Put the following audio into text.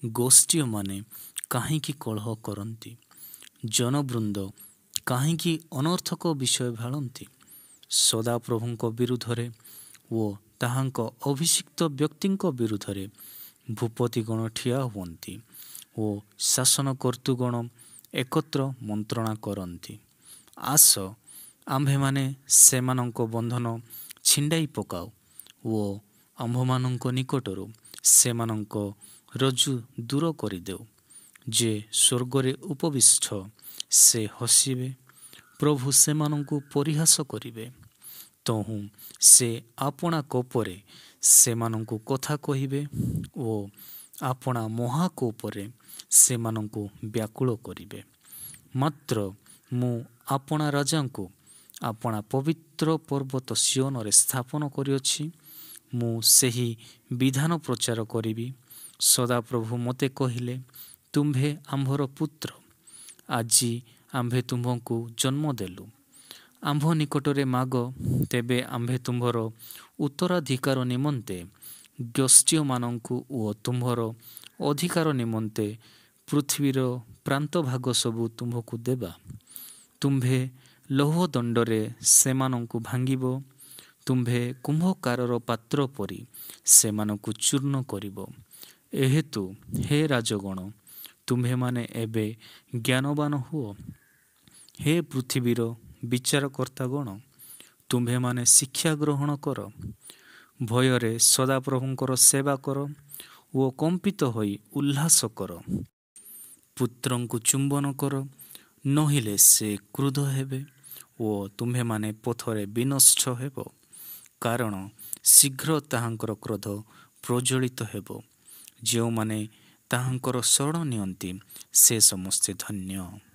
ଗୋଷ୍ଠୀମାନେ କାହିଁକି କଳହ କରନ୍ତି? ଜନବୃନ୍ଦ କାହିଁକି ଅନର୍ଥକ ବିଷୟ ଭାଳନ୍ତି? ସଦାପ୍ରଭୁଙ୍କ ବିରୁଦ୍ଧରେ ଓ ତାହାଙ୍କ ଅଭିଷିକ୍ତ ବ୍ୟକ୍ତିଙ୍କ ବିରୁଦ୍ଧରେ ଭୂପତିଗଣ ଠିଆ ହୁଅନ୍ତି ଓ ଶାସନକର୍ତ୍ତୃଗଣ ଏକତ୍ର ମନ୍ତ୍ରଣା କରନ୍ତି। ଆସ, ଆମ୍ଭେମାନେ ସେମାନଙ୍କ ବନ୍ଧନ ଛିଣ୍ଡାଇ ପକାଉ ଓ ଆମ୍ଭମାନଙ୍କ ନିକଟରୁ ସେମାନଙ୍କ ରଜ୍ଜୁ ଦୂର କରିଦେଉ। ଯେ ସ୍ୱର୍ଗରେ ଉପବିଷ୍ଟ ସେ ହସିବେ, ପ୍ରଭୁ ସେମାନଙ୍କୁ ପରିହାସ କରିବେ। ତହୁଁ ସେ ଆପଣା କୋପରେ ସେମାନଙ୍କୁ କଥା କହିବେ ଓ ଆପଣା ମହାକୋପରେ ସେମାନଙ୍କୁ ବ୍ୟାକୁଳ କରିବେ। ମାତ୍ର ମୁଁ ଆପଣା ରାଜାଙ୍କୁ ଆପଣା ପବିତ୍ର ପର୍ବତ ସିୟନରେ ସ୍ଥାପନ କରିଅଛି। ମୁଁ ସେହି ବିଧାନ ପ୍ରଚାର କରିବି। ସଦାପ୍ରଭୁ ମୋତେ କହିଲେ, ତୁମ୍ଭେ ଆମ୍ଭର ପୁତ୍ର, ଆଜି ଆମ୍ଭେ ତୁମ୍ଭଙ୍କୁ ଜନ୍ମ ଦେଲୁ। ଆମ୍ଭ ନିକଟରେ ମାଗ, ତେବେ ଆମ୍ଭେ ତୁମ୍ଭର ଉତ୍ତରାଧିକାର ନିମନ୍ତେ ଗୋଷ୍ଠୀମାନଙ୍କୁ ଓ ତୁମ୍ଭର ଅଧିକାର ନିମନ୍ତେ ପୃଥିବୀର ପ୍ରାନ୍ତଭାଗ ସବୁ ତୁମ୍ଭକୁ ଦେବା। ତୁମ୍ଭେ ଲୌହଦଣ୍ଡରେ ସେମାନଙ୍କୁ ଭାଙ୍ଗିବ, ତୁମ୍ଭେ କୁମ୍ଭକାରର ପାତ୍ର ପରି ସେମାନଙ୍କୁ ଚୂର୍ଣ୍ଣ କରିବ। ଏହେତୁ ହେ ରାଜଗଣ, ତୁମ୍ଭେମାନେ ଏବେ ଜ୍ଞାନବାନ ହୁଅ। ହେ ପୃଥିବୀର ବିଚାରକର୍ତ୍ତାଗଣ, ତୁମ୍ଭେମାନେ ଶିକ୍ଷା ଗ୍ରହଣ କର। ଭୟରେ ସଦାପ୍ରଭୁଙ୍କର ସେବା କର ଓ କମ୍ପିତ ହୋଇ ଉଲ୍ଲାସ କର। ପୁତ୍ରଙ୍କୁ ଚୁମ୍ବନ କର, ନୋହିଲେ ସେ କ୍ରୁଦ୍ଧ ହେବେ ଓ ତୁମ୍ଭେମାନେ ପଥରେ ବିନଷ୍ଟ ହେବ। କାରଣ ଶୀଘ୍ର ତାହାଙ୍କର କ୍ରୋଧ ପ୍ରଜ୍ୱଳିତ ହେବ। ଯେଉଁମାନେ ତାହାଙ୍କର ଶରଣ ନିଅନ୍ତି ସେ ସମସ୍ତେ ଧନ୍ୟ।